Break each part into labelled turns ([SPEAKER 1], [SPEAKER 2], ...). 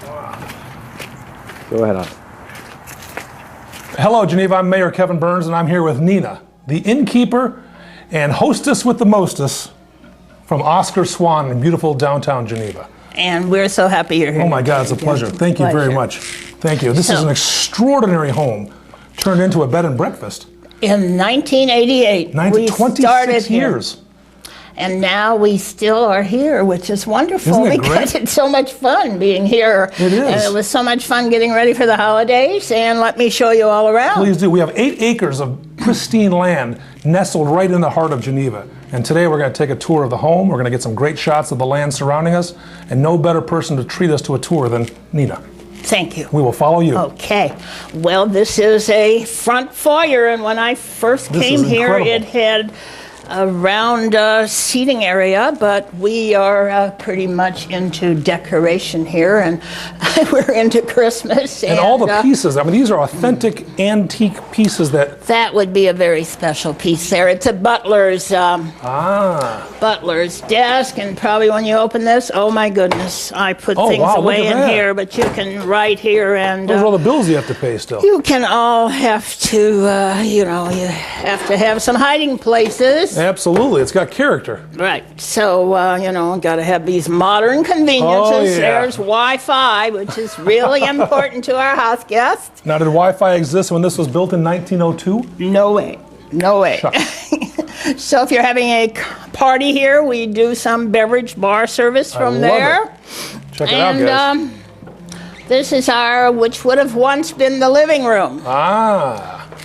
[SPEAKER 1] Go ahead on.
[SPEAKER 2] Hello, Geneva. I'm Mayor Kevin Burns, and I'm here with Nina, the innkeeper and hostess with the mostess from Oscar Swan in beautiful downtown Geneva.
[SPEAKER 3] And we're so happy you're here.
[SPEAKER 2] Oh my God, it's a pleasure. Thank you very much. Thank you. This is an extraordinary home turned into a bed and breakfast.
[SPEAKER 3] In 1988, we started here.
[SPEAKER 2] 26 years.
[SPEAKER 3] And now we still are here, which is wonderful.
[SPEAKER 2] Isn't it
[SPEAKER 3] because
[SPEAKER 2] great?
[SPEAKER 3] It's so much fun being here.
[SPEAKER 2] It is.
[SPEAKER 3] And it was so much fun getting ready for the holidays. And let me show you all around.
[SPEAKER 2] Please do. We have 8 acres of pristine land nestled right in the heart of Geneva. And today we're going to take a tour of the home. We're going to get some great shots of the land surrounding us. And no better person to treat us to a tour than Nina.
[SPEAKER 3] Thank you.
[SPEAKER 2] We will follow you.
[SPEAKER 3] Okay. Well, this is a front foyer. And when I first came here, it had a round seating area, but we are pretty much into decoration here, and we're into Christmas.
[SPEAKER 2] And all the pieces, I mean, these are authentic antique pieces
[SPEAKER 3] that would be a very special piece there. It's a butler's butler's desk, and probably when you open this, oh my goodness, I put things away in here, but you can write here, and
[SPEAKER 2] those are all the bills you have to pay still.
[SPEAKER 3] You can all have to, you have to have some hiding places.
[SPEAKER 2] Absolutely, it's got character.
[SPEAKER 3] Right, so, got to have these modern conveniences.
[SPEAKER 2] Oh, yeah.
[SPEAKER 3] There's Wi-Fi, which is really important to our house guests.
[SPEAKER 2] Now, did Wi-Fi exist when this was built in 1902?
[SPEAKER 3] No way, no way. So if you're having a party here, we do some beverage bar service from there.
[SPEAKER 2] Check it out, guys.
[SPEAKER 3] This is which would have once been the living room.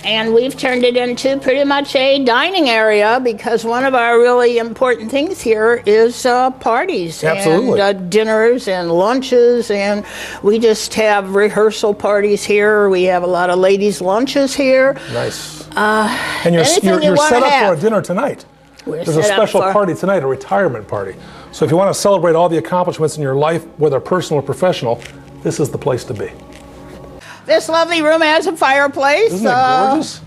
[SPEAKER 3] And we've turned it into pretty much a dining area because one of our really important things here is parties.
[SPEAKER 2] Absolutely.
[SPEAKER 3] And dinners and lunches, and we just have rehearsal parties here. We have a lot of ladies' lunches here.
[SPEAKER 2] Nice. And you're set up for a dinner tonight. There's a special party tonight, a retirement party. So if you want to celebrate all the accomplishments in your life, whether personal or professional, this is the place to be.
[SPEAKER 3] This lovely room has a fireplace.
[SPEAKER 2] Isn't it gorgeous?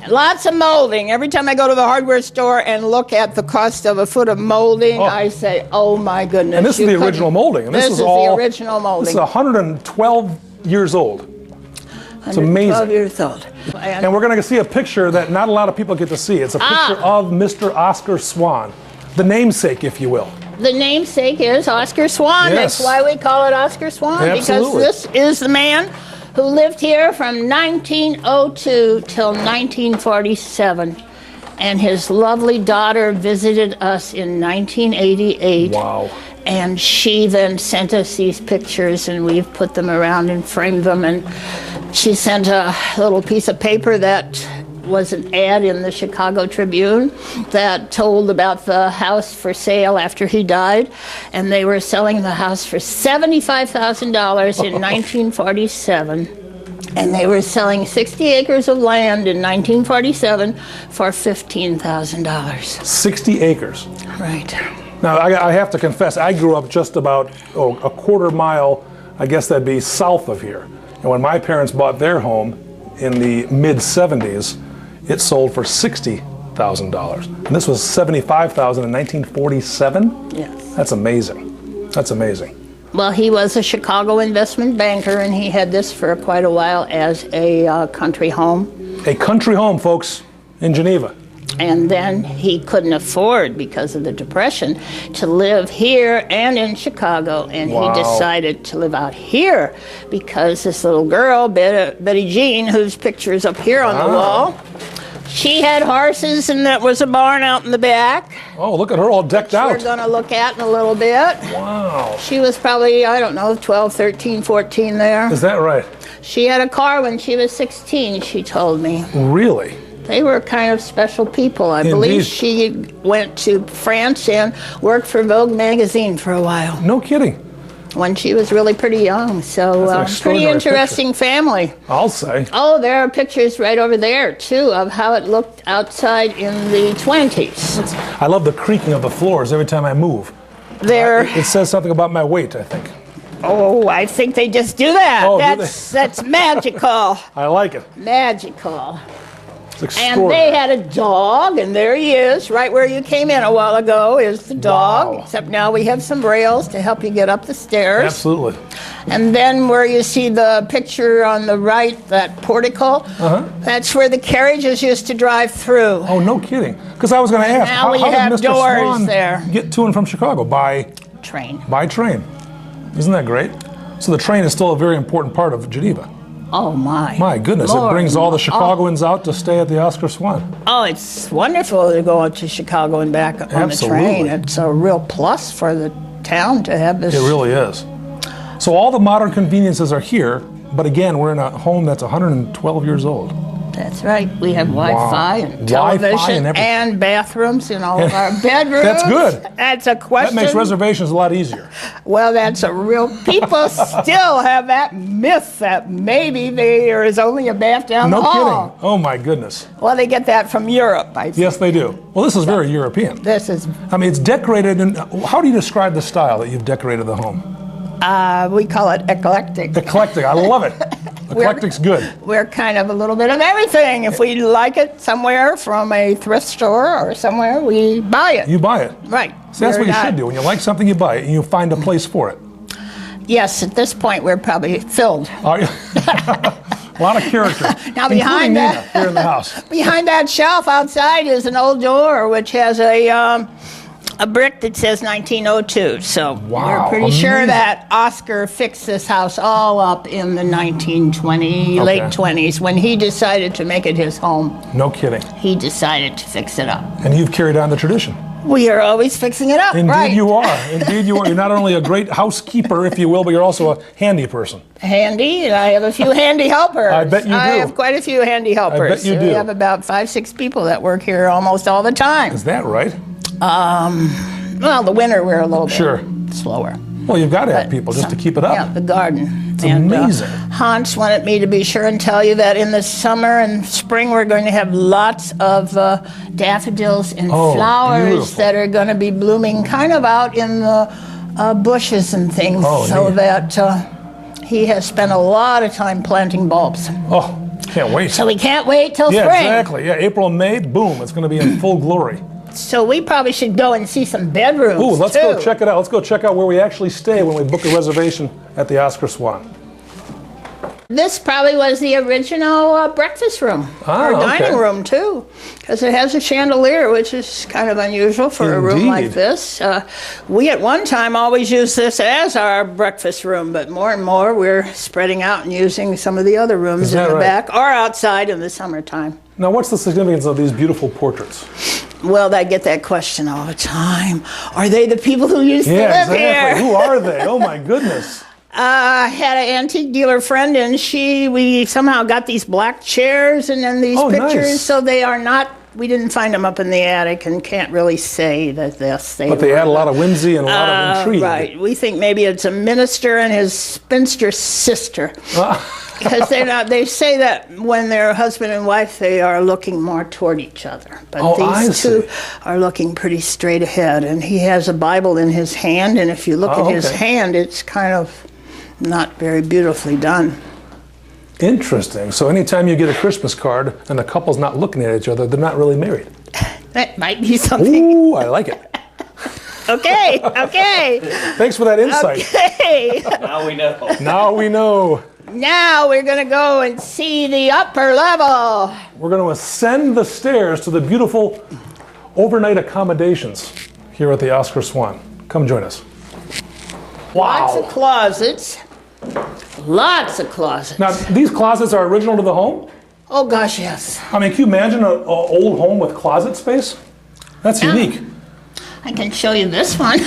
[SPEAKER 3] Lots of molding. Every time I go to the hardware store and look at the cost of a foot of molding, I say, oh my goodness.
[SPEAKER 2] And this is the original molding. And
[SPEAKER 3] this is the original molding.
[SPEAKER 2] This is 112 years old. It's amazing.
[SPEAKER 3] 112 years old.
[SPEAKER 2] And we're going to see a picture that not a lot of people get to see. It's a picture of Mr. Oscar Swan, the namesake, if you will.
[SPEAKER 3] The namesake is Oscar Swan.
[SPEAKER 2] Yes.
[SPEAKER 3] That's why we call it Oscar Swan.
[SPEAKER 2] Absolutely.
[SPEAKER 3] Because this is the man who lived here from 1902 till 1947. And his lovely daughter visited us in 1988.
[SPEAKER 2] Wow.
[SPEAKER 3] And she then sent us these pictures, and we've put them around and framed them. And she sent a little piece of paper that was an ad in the Chicago Tribune that told about the house for sale after he died, and they were selling the house for $75,000 in 1947, and they were selling 60 acres of land in 1947 for $15,000.
[SPEAKER 2] 60 acres.
[SPEAKER 3] Right.
[SPEAKER 2] Now, I have to confess, I grew up just about a quarter mile, I guess that'd be south of here. And when my parents bought their home in the mid-70s, it sold for $60,000. And this was $75,000 in 1947?
[SPEAKER 3] Yes.
[SPEAKER 2] That's amazing. That's amazing.
[SPEAKER 3] Well, he was a Chicago investment banker, and he had this for quite a while as a country home.
[SPEAKER 2] A country home, folks, in Geneva.
[SPEAKER 3] And then he couldn't afford, because of the Depression, to live here and in Chicago. And he decided to live out here because this little girl, Betty Jean, whose picture is up here on the wall, she had horses, and that was a barn out in the back.
[SPEAKER 2] Oh, look at her all decked out.
[SPEAKER 3] We're going to look at in a little bit.
[SPEAKER 2] Wow.
[SPEAKER 3] She was probably, 12, 13, 14 there.
[SPEAKER 2] Is that right?
[SPEAKER 3] She had a car when she was 16, she told me.
[SPEAKER 2] Really?
[SPEAKER 3] They were kind of special people. I believe she went to France and worked for Vogue magazine for a while.
[SPEAKER 2] No kidding.
[SPEAKER 3] When she was really pretty young. So pretty interesting family.
[SPEAKER 2] I'll say.
[SPEAKER 3] Oh, there are pictures right over there, too, of how it looked outside in the 20s.
[SPEAKER 2] I love the creaking of the floors every time I move. It says something about my weight, I think.
[SPEAKER 3] Oh, I think they just do that. That's magical.
[SPEAKER 2] I like it.
[SPEAKER 3] Magical.
[SPEAKER 2] It's
[SPEAKER 3] And they had a dog, and there he is, right where you came in a while ago is the dog.
[SPEAKER 2] Wow.
[SPEAKER 3] Except now we have some rails to help you get up the stairs.
[SPEAKER 2] Absolutely.
[SPEAKER 3] And then where you see the picture on the right, that portico, that's where the carriages used to drive through.
[SPEAKER 2] Oh, no kidding. Because I was going to ask,
[SPEAKER 3] Now we
[SPEAKER 2] how
[SPEAKER 3] have
[SPEAKER 2] did Mr.
[SPEAKER 3] doors
[SPEAKER 2] Swan
[SPEAKER 3] there.
[SPEAKER 2] get to and from Chicago? By
[SPEAKER 3] Train.
[SPEAKER 2] train. Isn't that great? So the train is still a very important part of Geneva.
[SPEAKER 3] Oh, my.
[SPEAKER 2] My goodness,
[SPEAKER 3] Lord.
[SPEAKER 2] it brings all the Chicagoans out to stay at the Oscar Swan.
[SPEAKER 3] Oh, it's wonderful to go out to Chicago and back on
[SPEAKER 2] Absolutely.
[SPEAKER 3] the train. It's a real plus for the town to have this.
[SPEAKER 2] It really is. So all the modern conveniences are here, but again, we're in a home that's 112 years old.
[SPEAKER 3] That's right. We have Wi-Fi and television and bathrooms in all of our bedrooms.
[SPEAKER 2] That's good.
[SPEAKER 3] That's a question.
[SPEAKER 2] That makes reservations a lot easier.
[SPEAKER 3] Well, that's a real. People still have that myth that maybe there is only a bath down the hall.
[SPEAKER 2] No kidding. Oh my goodness.
[SPEAKER 3] Well, they get that from Europe, I think.
[SPEAKER 2] Yes, they do. Well, this is very European.
[SPEAKER 3] This is.
[SPEAKER 2] I mean, it's decorated. And how do you describe the style that you've decorated the home?
[SPEAKER 3] We call it eclectic.
[SPEAKER 2] Eclectic. I love it. Eclectic's good.
[SPEAKER 3] We're kind of a little bit of everything. If we like it somewhere from a thrift store or somewhere, we buy it.
[SPEAKER 2] You buy it.
[SPEAKER 3] Right.
[SPEAKER 2] So that's what you should do. When you like something, you buy it, and you find a place for it.
[SPEAKER 3] Yes, at this point, we're probably filled.
[SPEAKER 2] Are you? A lot of character.
[SPEAKER 3] Now behind
[SPEAKER 2] Nina here in the house.
[SPEAKER 3] Behind that shelf outside is an old door which has a brick that says 1902. So
[SPEAKER 2] Wow,
[SPEAKER 3] we're pretty sure
[SPEAKER 2] amazing.
[SPEAKER 3] that Oscar fixed this house all up in the 1920s, late 20s, when he decided to make it his home.
[SPEAKER 2] No kidding.
[SPEAKER 3] He decided to fix it up.
[SPEAKER 2] And you've carried on the tradition.
[SPEAKER 3] We are always fixing it up,
[SPEAKER 2] Indeed
[SPEAKER 3] right?
[SPEAKER 2] you are. Indeed you are. You're not only a great housekeeper, if you will, but you're also a handy person.
[SPEAKER 3] Handy, and I have a few handy helpers.
[SPEAKER 2] I bet you do.
[SPEAKER 3] I have quite a few handy helpers.
[SPEAKER 2] I bet you do.
[SPEAKER 3] We have about 5-6 people that work here almost all the time.
[SPEAKER 2] Is that right?
[SPEAKER 3] Well, the winter we're a little
[SPEAKER 2] Sure.
[SPEAKER 3] bit slower.
[SPEAKER 2] Well, you've got to have people just to keep it up.
[SPEAKER 3] Yeah, the garden.
[SPEAKER 2] It's amazing.
[SPEAKER 3] Hans wanted me to be sure and tell you that in the summer and spring we're going to have lots of daffodils and flowers
[SPEAKER 2] beautiful.
[SPEAKER 3] that are going to be blooming kind of out in the bushes and things, so
[SPEAKER 2] neat.
[SPEAKER 3] that he has spent a lot of time planting bulbs.
[SPEAKER 2] Oh, can't wait.
[SPEAKER 3] So we can't wait till
[SPEAKER 2] Yeah,
[SPEAKER 3] spring.
[SPEAKER 2] exactly. Yeah, April and May, boom, it's going to be in full glory.
[SPEAKER 3] So we probably should go and see some bedrooms.
[SPEAKER 2] Ooh, let's
[SPEAKER 3] too.
[SPEAKER 2] go check it out. Let's go check out where we actually stay when we book a reservation at the Oscar Swan.
[SPEAKER 3] This probably was the original breakfast room, or dining room too, because it has a chandelier, which is kind of unusual for a room like
[SPEAKER 2] Indeed.
[SPEAKER 3] this. We at one time always used this as our breakfast room, but more and more we're spreading out and using some of the other rooms in the back or outside in the summertime.
[SPEAKER 2] Now, what's the significance of these beautiful portraits?
[SPEAKER 3] Well, I get that question all the time. Are they the people who used to live
[SPEAKER 2] exactly.
[SPEAKER 3] here?
[SPEAKER 2] Who are they? Oh my goodness.
[SPEAKER 3] I had an antique dealer friend, and we somehow got these black chairs and then these pictures.
[SPEAKER 2] Nice.
[SPEAKER 3] So they are not. We didn't find them up in the attic, and can't really say that they.
[SPEAKER 2] But they add a lot of whimsy and a lot of intrigue.
[SPEAKER 3] Right. We think maybe it's a minister and his spinster sister. Because they're not. They say that when they're husband and wife, they are looking more toward each other. But these two are looking pretty straight ahead. And he has a Bible in his hand, and if you look at his hand, it's kind of not very beautifully done.
[SPEAKER 2] Interesting. So anytime you get a Christmas card and the couple's not looking at each other, they're not really married.
[SPEAKER 3] That might be something.
[SPEAKER 2] Ooh, I like it.
[SPEAKER 3] Okay.
[SPEAKER 2] Thanks for that insight.
[SPEAKER 3] Okay.
[SPEAKER 1] Now we know.
[SPEAKER 2] Now we know.
[SPEAKER 3] Now we're going to go and see the upper level.
[SPEAKER 2] We're going to ascend the stairs to the beautiful overnight accommodations here at the Oscar Swan. Come join us. Wow.
[SPEAKER 3] Lots of closets. Lots of closets.
[SPEAKER 2] Now, these closets are original to the home?
[SPEAKER 3] Oh, gosh, yes.
[SPEAKER 2] I mean, can you imagine an old home with closet space? That's unique.
[SPEAKER 3] I can show you this one.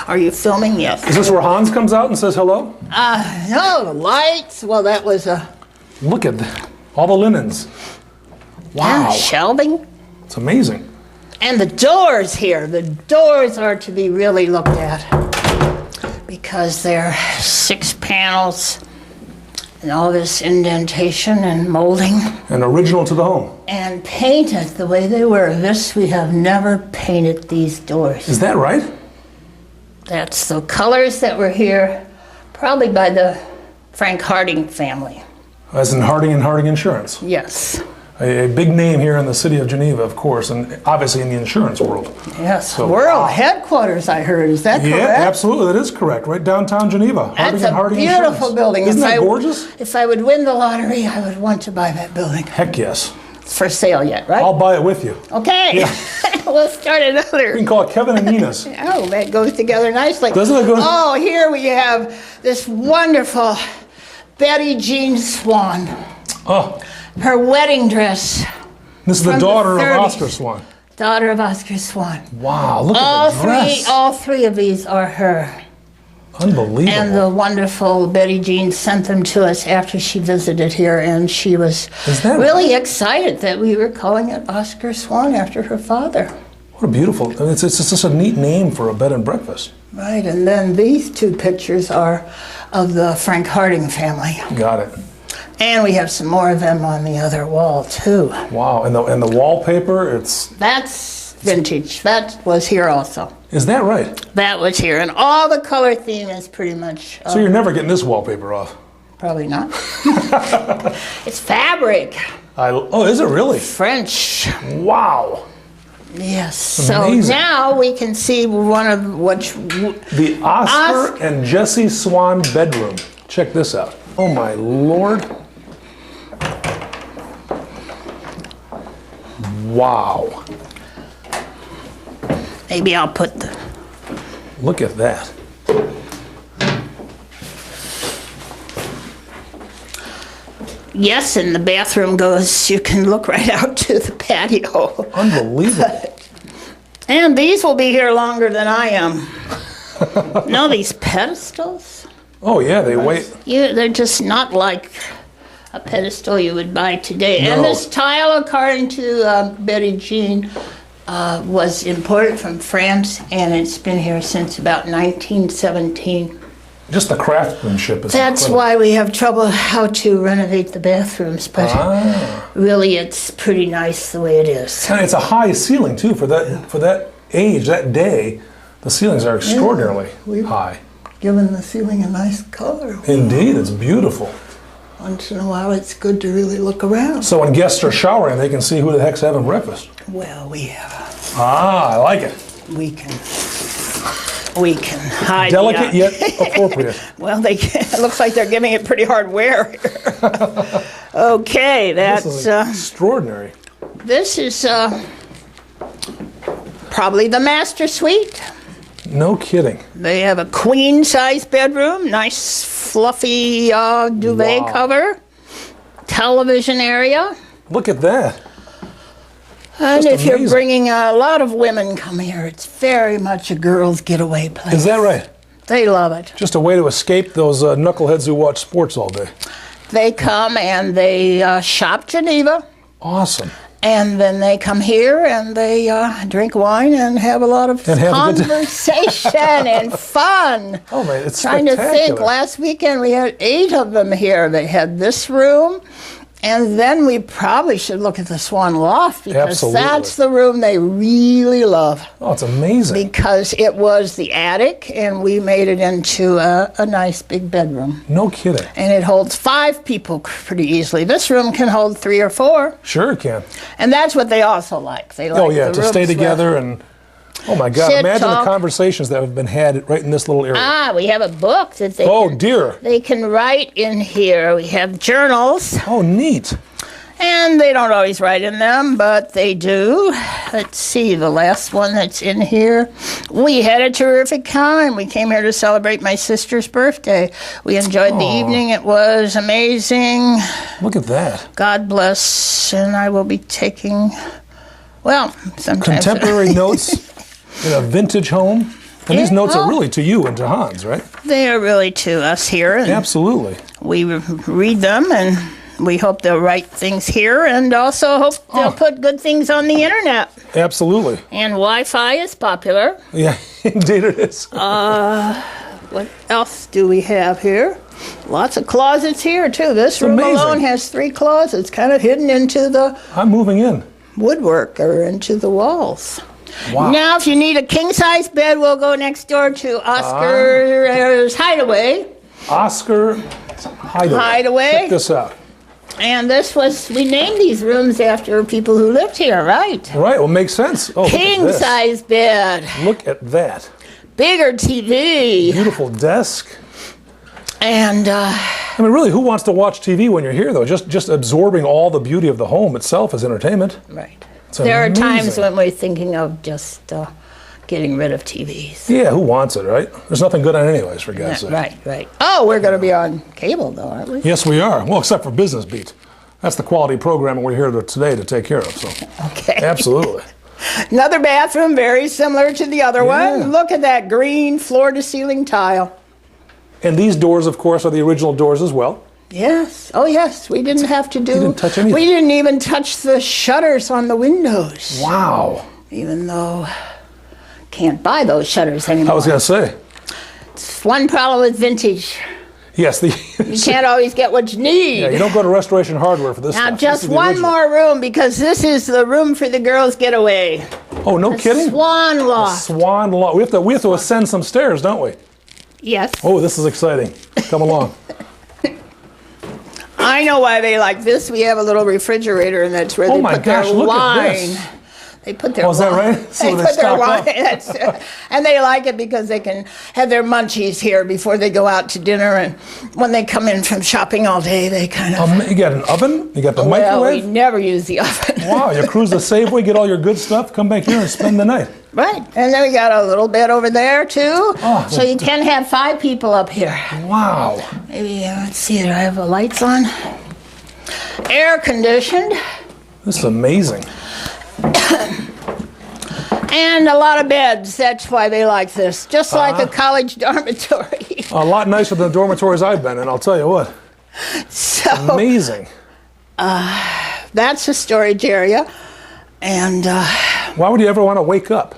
[SPEAKER 3] Are you filming? Yes.
[SPEAKER 2] Is this where Hans comes out and says hello?
[SPEAKER 3] No, lights. Well, that was a...
[SPEAKER 2] Look at all the linens. Wow.
[SPEAKER 3] Shelving.
[SPEAKER 2] It's amazing.
[SPEAKER 3] And the doors here. The doors are to be really looked at, because they're 6 panels and all this indentation and molding.
[SPEAKER 2] And original to the home.
[SPEAKER 3] And painted the way they were. We have never painted these doors.
[SPEAKER 2] Is that right?
[SPEAKER 3] That's the colors that were here, probably by the Frank Harding family.
[SPEAKER 2] As in Harding and Harding Insurance.
[SPEAKER 3] Yes.
[SPEAKER 2] A big name here in the city of Geneva, of course, and obviously in the insurance world.
[SPEAKER 3] Yes,
[SPEAKER 2] So,
[SPEAKER 3] world headquarters, I heard. Is that correct?
[SPEAKER 2] Yeah, absolutely. That is correct. Right downtown Geneva.
[SPEAKER 3] That's
[SPEAKER 2] Harding
[SPEAKER 3] a beautiful
[SPEAKER 2] Insurance.
[SPEAKER 3] building.
[SPEAKER 2] Isn't that gorgeous?
[SPEAKER 3] If I would win the lottery, I would want to buy that building.
[SPEAKER 2] Heck yes.
[SPEAKER 3] It's for sale yet, right?
[SPEAKER 2] I'll buy it with you.
[SPEAKER 3] Okay.
[SPEAKER 2] Yeah.
[SPEAKER 3] We'll start
[SPEAKER 2] We
[SPEAKER 3] another.
[SPEAKER 2] can call it Kevin and Nina's.
[SPEAKER 3] Oh, that goes together nicely.
[SPEAKER 2] Doesn't it go-
[SPEAKER 3] Oh, here we have this wonderful Betty Jean Swan.
[SPEAKER 2] Oh,
[SPEAKER 3] Her wedding dress.
[SPEAKER 2] this is the
[SPEAKER 3] From the
[SPEAKER 2] daughter of
[SPEAKER 3] 30s.
[SPEAKER 2] Oscar Swan.
[SPEAKER 3] Daughter of Oscar Swan.
[SPEAKER 2] Wow, look at the dress.
[SPEAKER 3] All three of these are her.
[SPEAKER 2] Unbelievable.
[SPEAKER 3] And the wonderful Betty Jean sent them to us after she visited here, and she was
[SPEAKER 2] Is that
[SPEAKER 3] really excited that we were calling it Oscar Swan after her father.
[SPEAKER 2] What a beautiful, it's just a neat name for a bed and breakfast.
[SPEAKER 3] Right, and then these two pictures are of the Frank Harding family.
[SPEAKER 2] Got it.
[SPEAKER 3] And we have some more of them on the other wall, too.
[SPEAKER 2] Wow, and the wallpaper,
[SPEAKER 3] That's vintage. That was here also.
[SPEAKER 2] is that right?
[SPEAKER 3] That was here. And all the color theme is pretty much,
[SPEAKER 2] So you're never getting this wallpaper off.
[SPEAKER 3] probably not. It's fabric.
[SPEAKER 2] Oh, is it really?
[SPEAKER 3] French.
[SPEAKER 2] Wow.
[SPEAKER 3] Yes. So
[SPEAKER 2] Amazing.
[SPEAKER 3] now we can see one of which.
[SPEAKER 2] The Oscar and Jessie Swan bedroom. Check this out. Oh my Lord. Wow.
[SPEAKER 3] Maybe I'll put the.
[SPEAKER 2] Look at that.
[SPEAKER 3] Yes, and the bathroom goes. You can look right out to the patio.
[SPEAKER 2] Unbelievable.
[SPEAKER 3] And these will be here longer than I am. No, these pedestals.
[SPEAKER 2] Oh yeah, they wait.
[SPEAKER 3] They're just not like a pedestal you would buy today.
[SPEAKER 2] No.
[SPEAKER 3] And this tile, according to Betty Jean, was imported from France, and it's been here since about 1917.
[SPEAKER 2] Just the craftsmanship is
[SPEAKER 3] That's
[SPEAKER 2] incredible.
[SPEAKER 3] why we have trouble how to renovate the bathrooms, but really it's pretty nice the way it is.
[SPEAKER 2] And it's a high ceiling too for that age, that day. The ceilings are extraordinarily high.
[SPEAKER 3] Given the ceiling a nice color.
[SPEAKER 2] Indeed, it's beautiful.
[SPEAKER 3] Once in a while it's good to really look around.
[SPEAKER 2] So when guests are showering, they can see who the heck's having breakfast.
[SPEAKER 3] Well, we
[SPEAKER 2] I like it.
[SPEAKER 3] we can hide.
[SPEAKER 2] Delicate yet appropriate.
[SPEAKER 3] Well, it looks like they're giving it pretty hard wear here. Okay,
[SPEAKER 2] This
[SPEAKER 3] that's
[SPEAKER 2] is extraordinary.
[SPEAKER 3] this is probably the master suite.
[SPEAKER 2] No kidding.
[SPEAKER 3] They have a queen-size bedroom, nice fluffy duvet
[SPEAKER 2] Wow.
[SPEAKER 3] cover, television area.
[SPEAKER 2] Look at that.
[SPEAKER 3] And
[SPEAKER 2] Just
[SPEAKER 3] if you're
[SPEAKER 2] amazing.
[SPEAKER 3] bringing a lot of women come here, it's very much a girls' getaway place.
[SPEAKER 2] Is that right?
[SPEAKER 3] They love it.
[SPEAKER 2] Just a way to escape those knuckleheads who watch sports all day.
[SPEAKER 3] They come and they shop Geneva,
[SPEAKER 2] Awesome.
[SPEAKER 3] and then they come here and they drink wine and have a lot of
[SPEAKER 2] And have a good
[SPEAKER 3] conversation and fun.
[SPEAKER 2] Oh man, it's
[SPEAKER 3] Trying to
[SPEAKER 2] spectacular.
[SPEAKER 3] think, last weekend we had 8 of them here. They had this room, and then we probably should look at the Swan Loft, because
[SPEAKER 2] Absolutely.
[SPEAKER 3] that's the room they really love,
[SPEAKER 2] Oh, it's amazing.
[SPEAKER 3] because it was the attic and we made it into a nice big bedroom.
[SPEAKER 2] No kidding.
[SPEAKER 3] And it holds 5 people pretty easily. This room can hold 3 or 4,
[SPEAKER 2] Sure it can.
[SPEAKER 3] and that's what they also like. They like
[SPEAKER 2] Oh yeah,
[SPEAKER 3] the
[SPEAKER 2] to
[SPEAKER 3] rooms
[SPEAKER 2] stay
[SPEAKER 3] with-
[SPEAKER 2] together and oh my God!
[SPEAKER 3] Sit,
[SPEAKER 2] Imagine
[SPEAKER 3] talk.
[SPEAKER 2] the conversations that have been had right in this little area.
[SPEAKER 3] We have a book that they
[SPEAKER 2] Oh
[SPEAKER 3] can,
[SPEAKER 2] dear.
[SPEAKER 3] they can write in here. We have journals.
[SPEAKER 2] Oh neat.
[SPEAKER 3] And they don't always write in them, but they do. Let's see, the last one that's in here. We had a terrific time. We came here to celebrate my sister's birthday. We enjoyed the evening. It was amazing.
[SPEAKER 2] Look at that.
[SPEAKER 3] God bless. And I will be taking, well, sometimes.
[SPEAKER 2] Contemporary notes in a vintage home. And these notes are really to you and to Hans, right?
[SPEAKER 3] They are really to us here. And
[SPEAKER 2] Absolutely.
[SPEAKER 3] we read them, and we hope they'll write things here, and also hope they'll put good things on the internet.
[SPEAKER 2] Absolutely.
[SPEAKER 3] And Wi-Fi is popular.
[SPEAKER 2] Yeah, indeed it is.
[SPEAKER 3] What else do we have here? Lots of closets here, too. This room
[SPEAKER 2] amazing.
[SPEAKER 3] alone has 3 closets, kind of hidden into the
[SPEAKER 2] I'm moving in.
[SPEAKER 3] woodwork or into the walls.
[SPEAKER 2] Wow.
[SPEAKER 3] Now, if you need a king-size bed, we'll go next door to Oscar's Hideaway.
[SPEAKER 2] Oscar Hideaway.
[SPEAKER 3] Hideaway.
[SPEAKER 2] Check this out.
[SPEAKER 3] And we named these rooms after people who lived here, right?
[SPEAKER 2] Right, well, makes sense. Oh,
[SPEAKER 3] King size bed.
[SPEAKER 2] Look at that.
[SPEAKER 3] Bigger TV.
[SPEAKER 2] Beautiful desk.
[SPEAKER 3] And,
[SPEAKER 2] I mean, really, who wants to watch TV when you're here, though? Just absorbing all the beauty of the home itself is entertainment.
[SPEAKER 3] right.
[SPEAKER 2] It's
[SPEAKER 3] There are
[SPEAKER 2] amazing.
[SPEAKER 3] times when we're thinking of just getting rid of TVs.
[SPEAKER 2] Yeah, who wants it, right? There's nothing good on it anyways, for God's sake.
[SPEAKER 3] Right. Oh, we're going to be on cable, though, aren't we?
[SPEAKER 2] Yes, we are. Well, except for Business Beat. That's the quality programming we're here today to take care of. So,
[SPEAKER 3] Okay.
[SPEAKER 2] absolutely.
[SPEAKER 3] Another bathroom, very similar to the other one. Look at that green floor-to-ceiling tile.
[SPEAKER 2] And these doors, of course, are the original doors as well.
[SPEAKER 3] Yes. Oh, yes. We didn't have to do.
[SPEAKER 2] You didn't touch anything.
[SPEAKER 3] We didn't even touch the shutters on the windows.
[SPEAKER 2] Wow.
[SPEAKER 3] Even though can't buy those shutters anymore.
[SPEAKER 2] I was going to say.
[SPEAKER 3] It's one problem with vintage.
[SPEAKER 2] Yes.
[SPEAKER 3] You can't always get what you need.
[SPEAKER 2] Yeah, you don't go to Restoration Hardware for this
[SPEAKER 3] Now,
[SPEAKER 2] stuff.
[SPEAKER 3] just
[SPEAKER 2] This is the
[SPEAKER 3] one
[SPEAKER 2] original.
[SPEAKER 3] more room, because this is the room for the girls' getaway.
[SPEAKER 2] Oh, no kidding?
[SPEAKER 3] Swan loft.
[SPEAKER 2] Swan loft. We have to ascend some stairs, don't we?
[SPEAKER 3] Yes.
[SPEAKER 2] Oh, this is exciting. Come along.
[SPEAKER 3] I know why they like this. We have a little refrigerator, and that's where
[SPEAKER 2] Oh
[SPEAKER 3] they
[SPEAKER 2] my
[SPEAKER 3] put
[SPEAKER 2] gosh,
[SPEAKER 3] their
[SPEAKER 2] look
[SPEAKER 3] wine.
[SPEAKER 2] at this.
[SPEAKER 3] They put their
[SPEAKER 2] Oh, is that
[SPEAKER 3] wine.
[SPEAKER 2] right? So
[SPEAKER 3] They
[SPEAKER 2] they
[SPEAKER 3] put their
[SPEAKER 2] stock
[SPEAKER 3] wine.
[SPEAKER 2] up.
[SPEAKER 3] And they like it because they can have their munchies here before they go out to dinner. And when they come in from shopping all day, they kind of.
[SPEAKER 2] You got an oven? You got the
[SPEAKER 3] Well, we
[SPEAKER 2] microwave?
[SPEAKER 3] never use the oven.
[SPEAKER 2] Wow, you cruise the Safeway, get all your good stuff, come back here and spend the night.
[SPEAKER 3] Right. And then we got a little bed over there, too.
[SPEAKER 2] Oh,
[SPEAKER 3] So you can have 5 people up here.
[SPEAKER 2] Wow.
[SPEAKER 3] Maybe, let's see, do I have the lights on? Air conditioned.
[SPEAKER 2] This is amazing.
[SPEAKER 3] And a lot of beds. That's why they like this. Just like a college dormitory.
[SPEAKER 2] A lot nicer than the dormitories I've been in, I'll tell you what.
[SPEAKER 3] So
[SPEAKER 2] Amazing.
[SPEAKER 3] that's a storage area. And
[SPEAKER 2] Why would you ever want to wake up?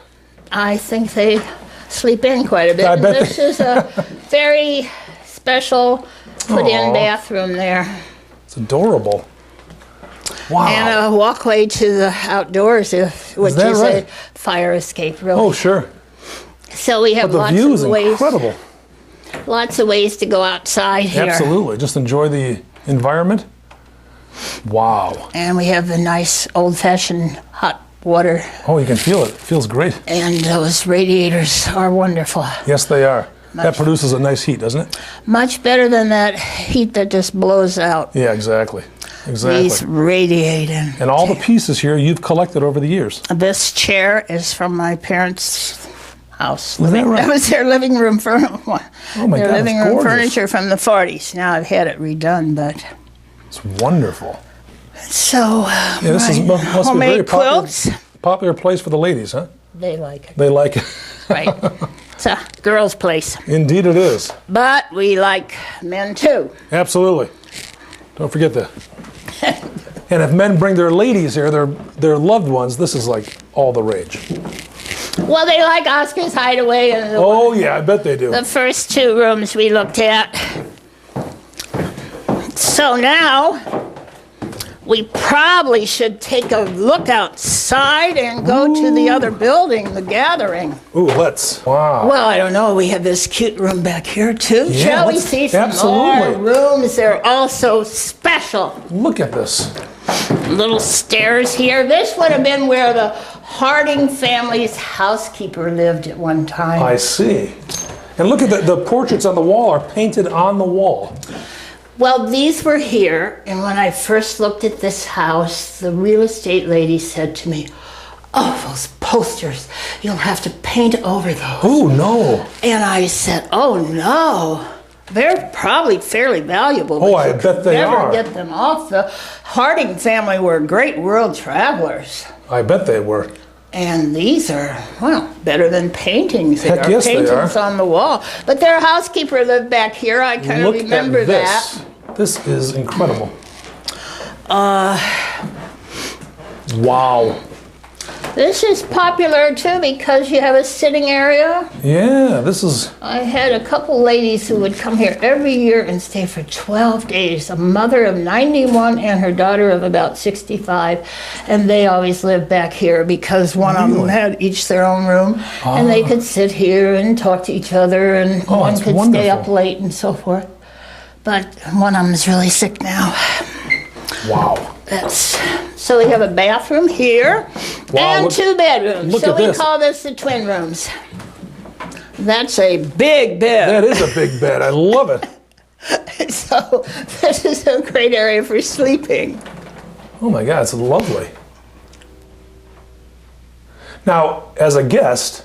[SPEAKER 3] I think they sleep in quite a bit.
[SPEAKER 2] I
[SPEAKER 3] And
[SPEAKER 2] bet
[SPEAKER 3] this is a very special put-in
[SPEAKER 2] Aw.
[SPEAKER 3] bathroom there.
[SPEAKER 2] It's adorable. Wow.
[SPEAKER 3] And a walkway to the outdoors, which
[SPEAKER 2] that
[SPEAKER 3] is
[SPEAKER 2] right?
[SPEAKER 3] a fire escape, really.
[SPEAKER 2] Oh, sure.
[SPEAKER 3] So we have
[SPEAKER 2] But the
[SPEAKER 3] lots
[SPEAKER 2] view is
[SPEAKER 3] of ways.
[SPEAKER 2] incredible.
[SPEAKER 3] Lots of ways to go outside here.
[SPEAKER 2] Absolutely. Just enjoy the environment. Wow.
[SPEAKER 3] And we have the nice old-fashioned hot water.
[SPEAKER 2] Oh, you can feel it. It feels great.
[SPEAKER 3] And those radiators are wonderful.
[SPEAKER 2] Yes, they are. That produces a nice heat, doesn't it?
[SPEAKER 3] Much better than that heat that just blows out.
[SPEAKER 2] Yeah, exactly. Exactly.
[SPEAKER 3] These radiate.
[SPEAKER 2] And all the pieces here you've collected over the years.
[SPEAKER 3] This chair is from my parents' house.
[SPEAKER 2] Is that right?
[SPEAKER 3] That was their living room furniture.
[SPEAKER 2] Oh my
[SPEAKER 3] their
[SPEAKER 2] God,
[SPEAKER 3] living
[SPEAKER 2] it's
[SPEAKER 3] room
[SPEAKER 2] gorgeous.
[SPEAKER 3] furniture from the 40s. Now I've had it redone, but
[SPEAKER 2] It's wonderful.
[SPEAKER 3] so
[SPEAKER 2] Yeah, this is, must be a very
[SPEAKER 3] homemade quilts.
[SPEAKER 2] popular place for the ladies, huh?
[SPEAKER 3] They like it,
[SPEAKER 2] They like it.
[SPEAKER 3] right? It's a girl's place,
[SPEAKER 2] Indeed it is.
[SPEAKER 3] but we like men too.
[SPEAKER 2] Absolutely. Don't forget that. And if men bring their ladies here, their loved ones, this is like all the rage.
[SPEAKER 3] Well, they like Oscar's Hideaway and
[SPEAKER 2] Oh yeah, I bet they do.
[SPEAKER 3] the first 2 rooms we looked at. So now we probably should take a look outside and go to the other building, the Gathering.
[SPEAKER 2] Ooh, let's. Wow.
[SPEAKER 3] Well, I don't know. We have this cute room back here too.
[SPEAKER 2] Yeah,
[SPEAKER 3] Shall we
[SPEAKER 2] let's-
[SPEAKER 3] see some
[SPEAKER 2] absolutely.
[SPEAKER 3] more rooms? They're all so special.
[SPEAKER 2] Look at this.
[SPEAKER 3] Little stairs here. This would have been where the Harding family's housekeeper lived at one time.
[SPEAKER 2] I see. And look at the portraits on the wall are painted on the wall.
[SPEAKER 3] Well, these were here, and when I first looked at this house, the real estate lady said to me, "Oh, those posters, you'll have to paint over those."
[SPEAKER 2] Oh no.
[SPEAKER 3] And I said, "Oh no, they're probably fairly valuable.
[SPEAKER 2] Oh,
[SPEAKER 3] but
[SPEAKER 2] I
[SPEAKER 3] you
[SPEAKER 2] bet
[SPEAKER 3] could
[SPEAKER 2] they
[SPEAKER 3] never
[SPEAKER 2] are.
[SPEAKER 3] get them off." The Harding family were great world travelers.
[SPEAKER 2] I bet they were.
[SPEAKER 3] And these are, well, better than paintings. They
[SPEAKER 2] Heck
[SPEAKER 3] are
[SPEAKER 2] yes, they
[SPEAKER 3] paintings
[SPEAKER 2] are.
[SPEAKER 3] on the wall. But their housekeeper lived back here. I kind of
[SPEAKER 2] Look
[SPEAKER 3] remember
[SPEAKER 2] at
[SPEAKER 3] that.
[SPEAKER 2] this. This is incredible. Wow.
[SPEAKER 3] This is popular too because you have a sitting area.
[SPEAKER 2] Yeah, this is.
[SPEAKER 3] I had a couple ladies who would come here every year and stay for 12 days. A mother of 91 and her daughter of about 65. And they always lived back here because one of them
[SPEAKER 2] Really?
[SPEAKER 3] had each their own room. And they could sit here and talk to each other, and
[SPEAKER 2] Oh,
[SPEAKER 3] one
[SPEAKER 2] that's
[SPEAKER 3] could stay
[SPEAKER 2] wonderful.
[SPEAKER 3] up late and so forth. But one of them is really sick now.
[SPEAKER 2] Wow.
[SPEAKER 3] So we have a bathroom here and 2 bedrooms.
[SPEAKER 2] Look
[SPEAKER 3] so
[SPEAKER 2] at
[SPEAKER 3] we
[SPEAKER 2] this.
[SPEAKER 3] call this the twin rooms. That's a big bed.
[SPEAKER 2] That is a big bed. I love it.
[SPEAKER 3] So this is a great area for sleeping.
[SPEAKER 2] Oh my God, it's lovely. Now, as a guest,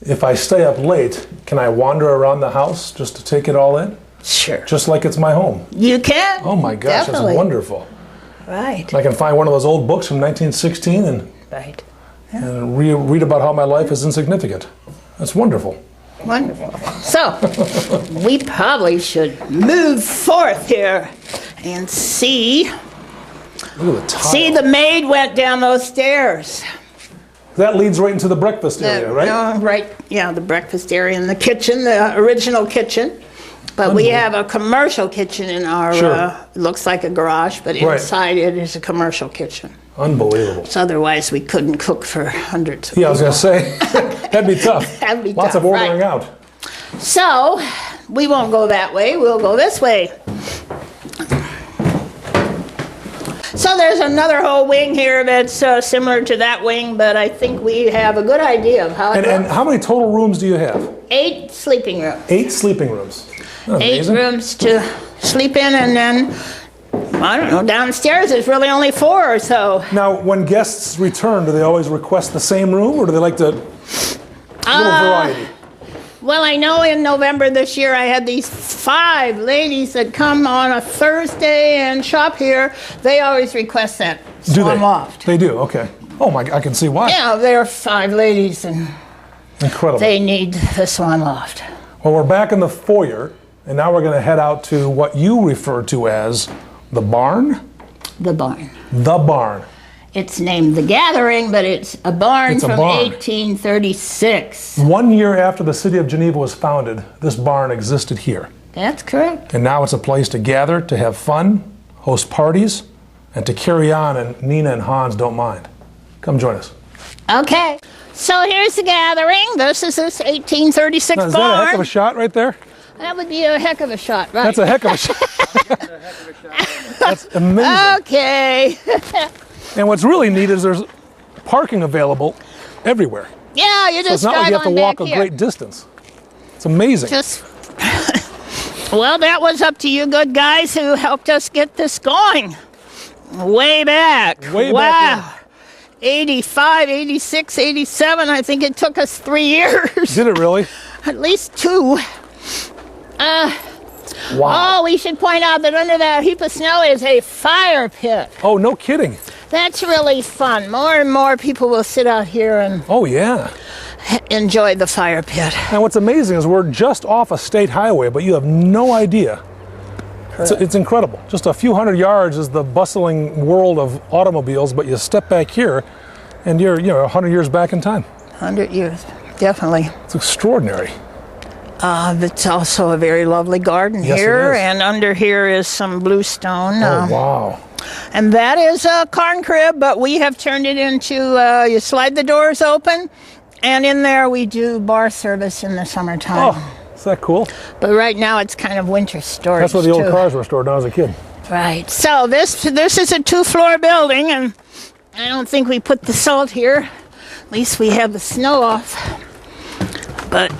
[SPEAKER 2] if I stay up late, can I wander around the house just to take it all in?
[SPEAKER 3] Sure.
[SPEAKER 2] Just like it's my home.
[SPEAKER 3] You can.
[SPEAKER 2] Oh my gosh,
[SPEAKER 3] Definitely.
[SPEAKER 2] That's wonderful.
[SPEAKER 3] Right.
[SPEAKER 2] I can find one of those old books from 1916 and,
[SPEAKER 3] Right.
[SPEAKER 2] and read about how my life is insignificant. That's wonderful.
[SPEAKER 3] Wonderful. So, we probably should move forth here and see.
[SPEAKER 2] Look at the tile.
[SPEAKER 3] See, the maid went down those stairs.
[SPEAKER 2] That leads right into the breakfast area, right?
[SPEAKER 3] Right, yeah, the breakfast area and the kitchen, the original kitchen. But we have a commercial kitchen in our,
[SPEAKER 2] Sure.
[SPEAKER 3] it looks like a garage, but
[SPEAKER 2] Right.
[SPEAKER 3] inside it is a commercial kitchen.
[SPEAKER 2] Unbelievable.
[SPEAKER 3] So otherwise we couldn't cook for hundreds of
[SPEAKER 2] Yeah, I was
[SPEAKER 3] people.
[SPEAKER 2] going to say, that'd be tough.
[SPEAKER 3] That'd be
[SPEAKER 2] Lots
[SPEAKER 3] tough,
[SPEAKER 2] of ordering
[SPEAKER 3] right.
[SPEAKER 2] out.
[SPEAKER 3] So, we won't go that way, we'll go this way. So there's another whole wing here that's similar to that wing, but I think we have a good idea of how it
[SPEAKER 2] And
[SPEAKER 3] looks.
[SPEAKER 2] how many total rooms do you have?
[SPEAKER 3] 8 sleeping rooms.
[SPEAKER 2] 8 sleeping rooms. Isn't that
[SPEAKER 3] 8
[SPEAKER 2] amazing?
[SPEAKER 3] rooms to sleep in, and then, I don't know, downstairs there's really only 4 or so.
[SPEAKER 2] Now, when guests return, do they always request the same room, or do they like to, a little variety?
[SPEAKER 3] Well, I know in November this year I had these 5 ladies that come on a Thursday and shop here. They always request that
[SPEAKER 2] Do
[SPEAKER 3] swan
[SPEAKER 2] they?
[SPEAKER 3] loft.
[SPEAKER 2] They do, okay. Oh my, I can see why.
[SPEAKER 3] Yeah, there are 5 ladies and
[SPEAKER 2] Incredible.
[SPEAKER 3] they need the swan loft.
[SPEAKER 2] Well, we're back in the foyer, and now we're going to head out to what you refer to as the barn?
[SPEAKER 3] The barn.
[SPEAKER 2] The barn.
[SPEAKER 3] It's named The Gathering, but it's a barn
[SPEAKER 2] It's a
[SPEAKER 3] from
[SPEAKER 2] barn.
[SPEAKER 3] 1836.
[SPEAKER 2] 1 year after the city of Geneva was founded, this barn existed here.
[SPEAKER 3] That's correct.
[SPEAKER 2] And now it's a place to gather, to have fun, host parties, and to carry on, and Nina and Hans don't mind. Come join us.
[SPEAKER 3] Okay, so here's The Gathering. This is this 1836
[SPEAKER 2] Now, is
[SPEAKER 3] barn.
[SPEAKER 2] that a heck of a shot right there?
[SPEAKER 3] That would be a heck of a shot, right?
[SPEAKER 2] That's a heck of a shot. That's amazing.
[SPEAKER 3] Okay.
[SPEAKER 2] And what's really neat is there's parking available everywhere.
[SPEAKER 3] Yeah, you
[SPEAKER 2] So
[SPEAKER 3] just
[SPEAKER 2] it's not
[SPEAKER 3] drive
[SPEAKER 2] like you have to
[SPEAKER 3] on
[SPEAKER 2] walk
[SPEAKER 3] back
[SPEAKER 2] a
[SPEAKER 3] here.
[SPEAKER 2] great distance. It's amazing.
[SPEAKER 3] Just well, that was up to you good guys who helped us get this going. Way back.
[SPEAKER 2] Way
[SPEAKER 3] wow.
[SPEAKER 2] back
[SPEAKER 3] 85, 86, 87. I think it took us 3 years.
[SPEAKER 2] Did it really?
[SPEAKER 3] At least 2.
[SPEAKER 2] Wow.
[SPEAKER 3] Oh, we should point out that under that heap of snow is a fire pit.
[SPEAKER 2] Oh, no kidding.
[SPEAKER 3] That's really fun. More and more people will sit out here and
[SPEAKER 2] Oh, yeah.
[SPEAKER 3] enjoy the fire pit.
[SPEAKER 2] And what's amazing is we're just off a state highway, but you have no idea. It's incredible. Just a few hundred yards is the bustling world of automobiles, but you step back here and you're 100 years back in time.
[SPEAKER 3] 100 years, definitely.
[SPEAKER 2] It's extraordinary.
[SPEAKER 3] It's also a very lovely garden
[SPEAKER 2] Yes, it
[SPEAKER 3] here,
[SPEAKER 2] is.
[SPEAKER 3] and under here is some bluestone.
[SPEAKER 2] Oh, wow.
[SPEAKER 3] And that is a corn crib, but we have turned it into, you slide the doors open, and in there we do bar service in the summertime.
[SPEAKER 2] Oh, is that cool?
[SPEAKER 3] But right now it's kind of winter storage.
[SPEAKER 2] That's where the old
[SPEAKER 3] too.
[SPEAKER 2] cars were stored when I was a kid.
[SPEAKER 3] Right. So this is a 2-floor building, and I don't think we put the salt here. At least we have the snow off. But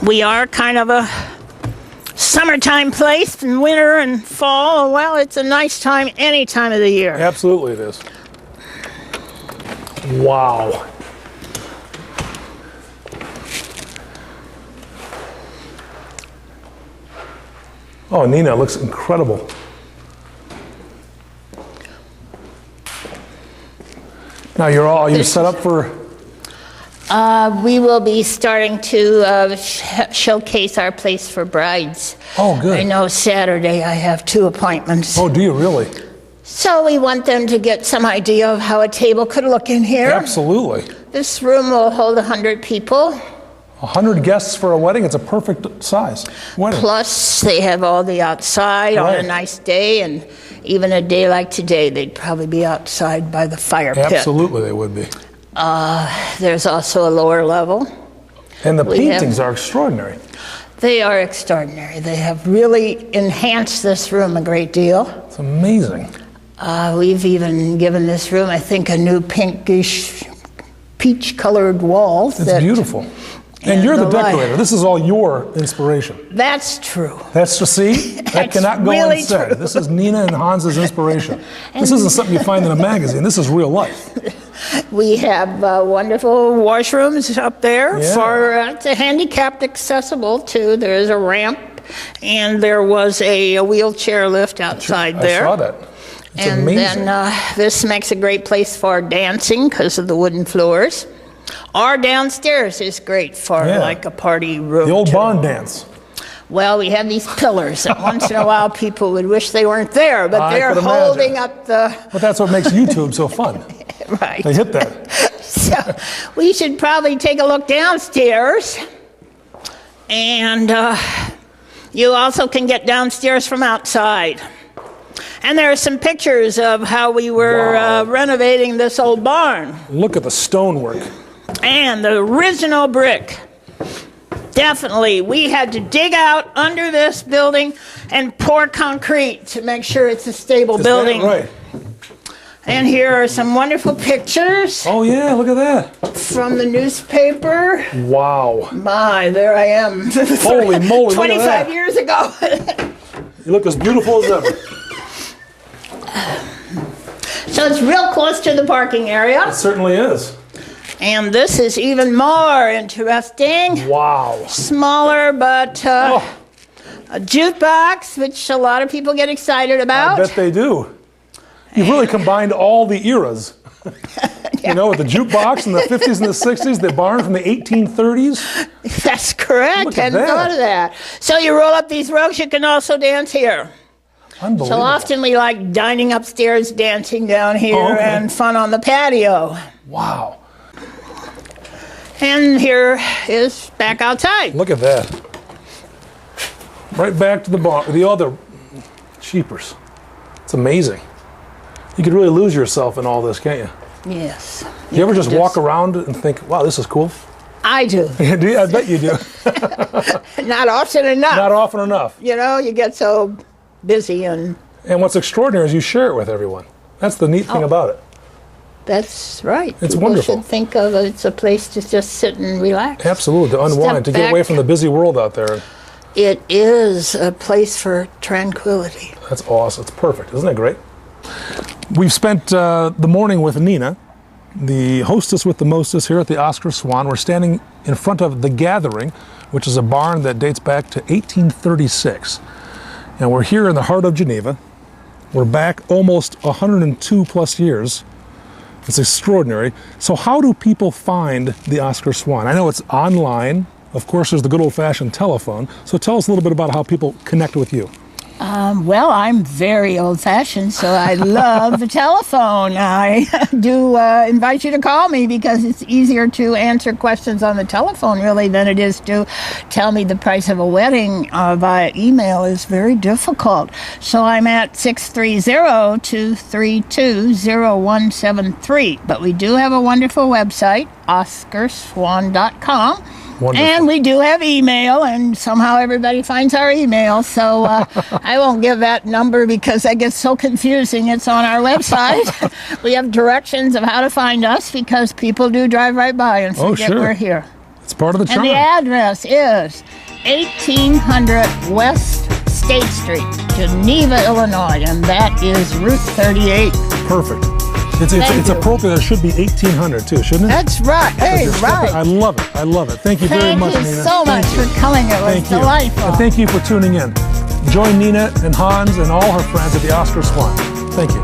[SPEAKER 3] we are kind of a summertime place, and winter and fall. Well, it's a nice time any time of the year.
[SPEAKER 2] Absolutely it is. Wow. Oh, Nina, it looks incredible. Now are you set up for?
[SPEAKER 3] We will be starting to showcase our place for brides.
[SPEAKER 2] Oh, good.
[SPEAKER 3] I know Saturday I have 2 appointments.
[SPEAKER 2] Oh, do you really?
[SPEAKER 3] So we want them to get some idea of how a table could look in here.
[SPEAKER 2] Absolutely.
[SPEAKER 3] This room will hold 100 people.
[SPEAKER 2] 100 guests for a wedding. It's a perfect size wedding.
[SPEAKER 3] Plus, they have all the outside on a
[SPEAKER 2] Right.
[SPEAKER 3] nice day, and even a day like today, they'd probably be outside by the fire pit.
[SPEAKER 2] Absolutely, they would be.
[SPEAKER 3] There's also a lower level.
[SPEAKER 2] And the
[SPEAKER 3] We
[SPEAKER 2] paintings
[SPEAKER 3] have-
[SPEAKER 2] are extraordinary.
[SPEAKER 3] They are extraordinary. They have really enhanced this room a great deal.
[SPEAKER 2] It's amazing.
[SPEAKER 3] We've even given this room, I think, a new pinkish, peach-colored wall.
[SPEAKER 2] It's beautiful. And you're the decorator. This is all your inspiration.
[SPEAKER 3] That's true.
[SPEAKER 2] That's to see. That cannot go
[SPEAKER 3] really
[SPEAKER 2] unsaid.
[SPEAKER 3] true.
[SPEAKER 2] This is Nina and Hans's inspiration. This isn't something you find in a magazine. This is real life.
[SPEAKER 3] We have wonderful washrooms up there
[SPEAKER 2] Yeah.
[SPEAKER 3] for it's handicapped accessible too. There is a ramp, and there was a wheelchair lift outside there.
[SPEAKER 2] I saw that. It's
[SPEAKER 3] and
[SPEAKER 2] amazing.
[SPEAKER 3] then this makes a great place for dancing because of the wooden floors. Our downstairs is great for like a party room.
[SPEAKER 2] The old
[SPEAKER 3] too.
[SPEAKER 2] barn dance.
[SPEAKER 3] Well, we have these pillars that once in a while people would wish they weren't there, but they're holding up the...
[SPEAKER 2] But that's what makes YouTube so fun.
[SPEAKER 3] Right.
[SPEAKER 2] They hit that.
[SPEAKER 3] So we should probably take a look downstairs. And you also can get downstairs from outside. And there are some pictures of how we were renovating this old barn.
[SPEAKER 2] Look at the stonework.
[SPEAKER 3] And the original brick. Definitely, we had to dig out under this building and pour concrete to make sure it's a stable building.
[SPEAKER 2] Right.
[SPEAKER 3] And here are some wonderful pictures.
[SPEAKER 2] Oh yeah, look at that.
[SPEAKER 3] From the newspaper.
[SPEAKER 2] Wow.
[SPEAKER 3] My, there I am.
[SPEAKER 2] Holy moly,
[SPEAKER 3] 25 years ago.
[SPEAKER 2] You look as beautiful as ever.
[SPEAKER 3] So it's real close to the parking area.
[SPEAKER 2] It certainly is.
[SPEAKER 3] And this is even more interesting.
[SPEAKER 2] Wow.
[SPEAKER 3] Smaller, but a jukebox, which a lot of people get excited about.
[SPEAKER 2] I bet they do. You've really combined all the eras. You know, with the jukebox in the 50s and the 60s, the barn from the 1830s.
[SPEAKER 3] That's correct.
[SPEAKER 2] Look at
[SPEAKER 3] Hadn't thought of that. So you roll up these rugs, you can also dance here.
[SPEAKER 2] Unbelievable.
[SPEAKER 3] So often we like dining upstairs, dancing down here, and fun on the patio.
[SPEAKER 2] Wow.
[SPEAKER 3] And here is back outside.
[SPEAKER 2] Look at that. Right back to the barn, the other cheapers. It's amazing. You could really lose yourself in all this, can't you?
[SPEAKER 3] Yes.
[SPEAKER 2] You ever just walk around and think, wow, this is cool?
[SPEAKER 3] I do.
[SPEAKER 2] I bet you do.
[SPEAKER 3] Not often enough.
[SPEAKER 2] Not often enough.
[SPEAKER 3] You know, you get so busy and...
[SPEAKER 2] And what's extraordinary is you share it with everyone. That's the neat thing about it.
[SPEAKER 3] That's right.
[SPEAKER 2] It's
[SPEAKER 3] People
[SPEAKER 2] wonderful.
[SPEAKER 3] should think of it. It's a place to just sit and relax.
[SPEAKER 2] Absolutely, to unwind, to get away from the busy world out there.
[SPEAKER 3] It is a place for tranquility.
[SPEAKER 2] That's awesome. It's perfect. Isn't that great? We've spent the morning with Nina, the hostess with the mostess here at the Oscar Swan. We're standing in front of The Gathering, which is a barn that dates back to 1836. And we're here in the heart of Geneva. We're back almost 102 plus years. It's extraordinary. So how do people find the Oscar Swan? I know it's online. Of course, there's the good old-fashioned telephone. So tell us a little bit about how people connect with you.
[SPEAKER 3] Well, I'm very old-fashioned, so I love the telephone. I do invite you to call me because it's easier to answer questions on the telephone, really, than it is to tell me the price of a wedding via email is very difficult. So I'm at 630-232-0173. But we do have a wonderful website, oscarswan.com.
[SPEAKER 2] Wonderful.
[SPEAKER 3] And we do have email, and somehow everybody finds our email. So I won't give that number because that gets so confusing. It's on our website. We have directions of how to find us because people do drive right by and forget we're here.
[SPEAKER 2] It's part of the charm.
[SPEAKER 3] And the address is 1800 West State Street, Geneva, Illinois, and that is Route 38.
[SPEAKER 2] Perfect. It's appropriate. It should be 1800 too, shouldn't it?
[SPEAKER 3] That's right. Hey, right.
[SPEAKER 2] I love it. I love it. Thank you very much, Nina.
[SPEAKER 3] Thank you so much for coming. It was delightful.
[SPEAKER 2] And thank you for tuning in. Join Nina and Hans and all her friends at the Oscar Swan. Thank you.